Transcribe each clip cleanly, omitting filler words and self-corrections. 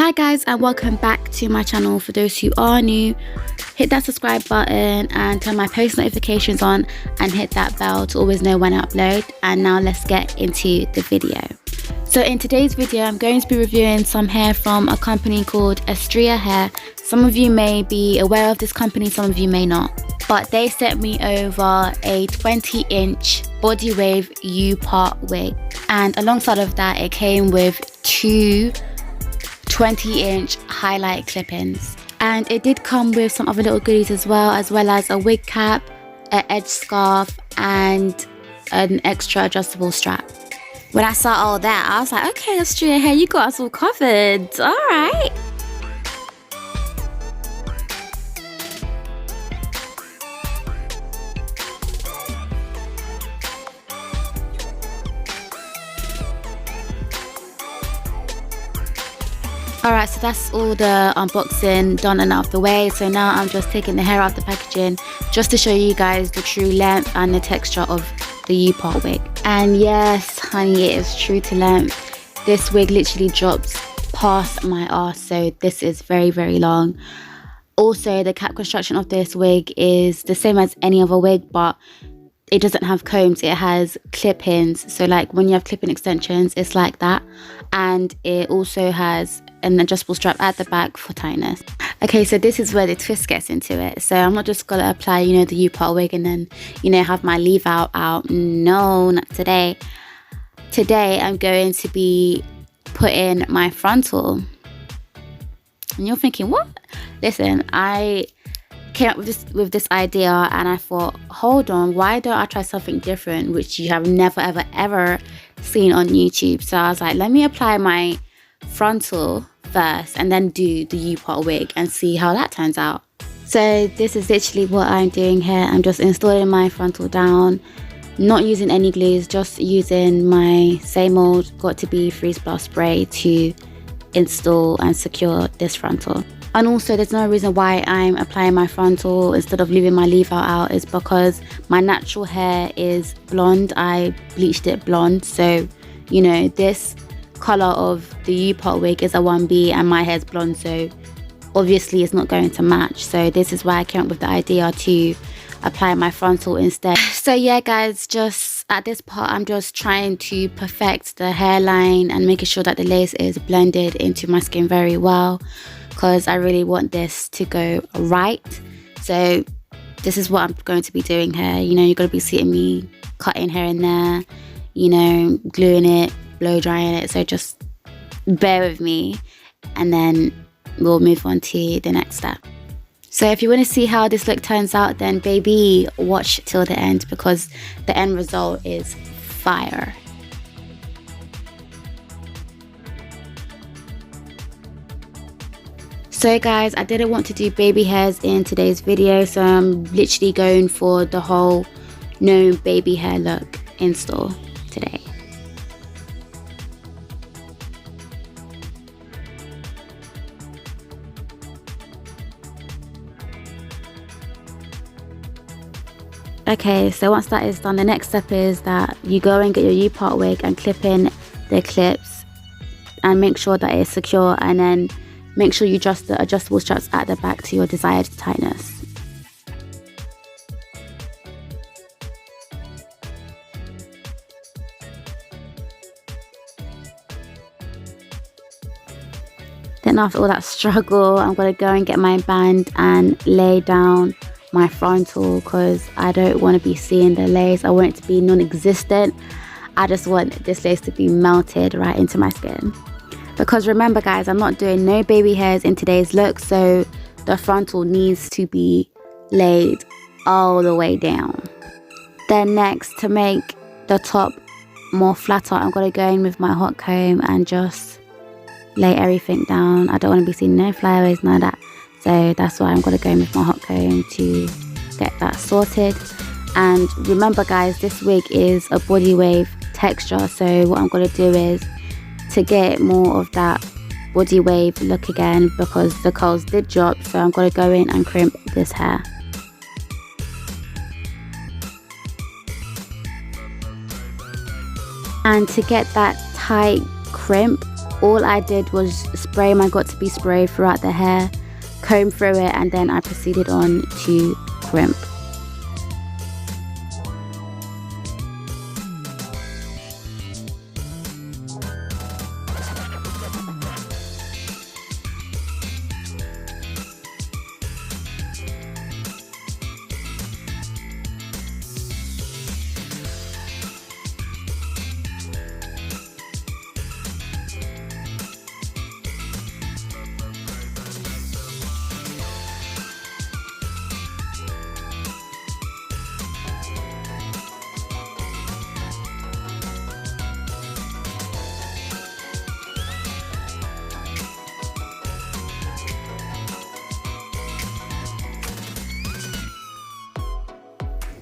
Hi guys, and welcome back to my channel. For those who are new, hit that subscribe button and turn my post notifications on and hit that bell to always know when I upload. And now let's get into the video. So in today's video, I'm going to be reviewing some hair from a company called Asteria Hair. Some of you may be aware of this company, some of you may not. But they sent me over a 20-inch body wave U-part wig. And alongside of that, it came with two 20-inch highlight clip-ins. And it did come with some other little goodies as well as a wig cap, an edge scarf, and an extra adjustable strap. When I saw all that, I was like, okay, Asteria Hair, you got us all covered. All right. Alright, so that's all the unboxing done and out of the way. So now I'm just taking the hair out of the packaging just to show you guys the true length and the texture of the U-part wig. And yes, honey, it is true to length. This wig literally drops past my arse, so this is very, very long. Also, the cap construction of this wig is the same as any other wig, but it doesn't have combs, it has clip-ins. So like when you have clip-in extensions, it's like that. And it also has an adjustable strap at the back for tightness. Okay, so this is where the twist gets into it. So I'm not just gonna apply, the U-part wig and then, have my leave out. No, not today. Today, I'm going to be putting my frontal. And you're thinking, what? Listen, I came up with this idea and I thought, hold on, why don't I try something different which you have never ever seen on YouTube? So I was like, let me apply my frontal first and then do the U-part wig and see how that turns out. So this is literally what I'm doing here. I'm just installing my frontal down, not using any glues, just using my same old Got To Be Freeze Blast spray to install and secure this frontal. And also, there's no reason why I'm applying my frontal instead of leaving my leave out is because my natural hair is blonde. I bleached it blonde, so this color of the U-part wig is a 1B and my hair's blonde, so obviously it's not going to match. So this is why I came up with the idea to apply my frontal instead. So yeah guys, just at this part I'm just trying to perfect the hairline and making sure that the lace is blended into my skin very well, because I really want this to go right. So this is what I'm going to be doing here. You're going to be seeing me cutting here and there, gluing it, blow drying it. So just bear with me and then we'll move on to the next step. So if you want to see how this look turns out, then baby, watch till the end because the end result is fire. So guys, I didn't want to do baby hairs in today's video, so I'm literally going for the whole no baby hair look install today. Okay, so once that is done, the next step is that you go and get your U-part wig and clip in the clips and make sure that it's secure, and then make sure you adjust the adjustable straps at the back to your desired tightness. Then after all that struggle, I'm going to go and get my band and lay down my frontal because I don't want to be seeing the lace. I want it to be non-existent. I just want this lace to be melted right into my skin. Because remember guys, I'm not doing no baby hairs in today's look, so the frontal needs to be laid all the way down. Then next, to make the top more flatter, I'm going to go in with my hot comb and just lay everything down. I don't want to be seeing no flyaways, none of that. So that's why I'm going to go in with my hot comb to get that sorted. And remember guys, this wig is a body wave texture, so what I'm going to do is to get more of that body wave look again, because the curls did drop, so I'm going to go in and crimp this hair. And to get that tight crimp, all I did was spray my got2b spray throughout the hair, comb through it, and then I proceeded on to crimp.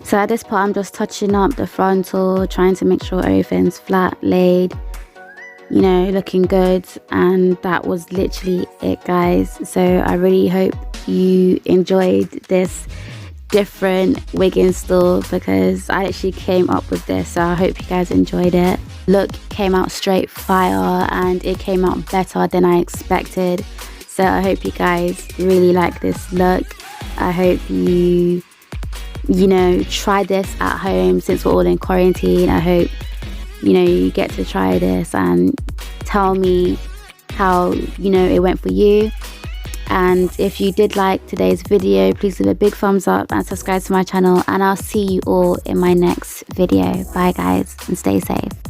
So at this part, I'm just touching up the frontal, trying to make sure everything's flat, laid, you know, looking good. And that was literally it, guys. So I really hope you enjoyed this different wig install, because I actually came up with this. So I hope you guys enjoyed it. Look came out straight fire, and it came out better than I expected. So I hope you guys really like this look. I hope you know, try this at home since we're all in quarantine. I hope, you know, you get to try this and tell me how, you know, it went for you. And if you did like today's video, please give a big thumbs up and subscribe to my channel, and I'll see you all in my next video. Bye guys, and stay safe.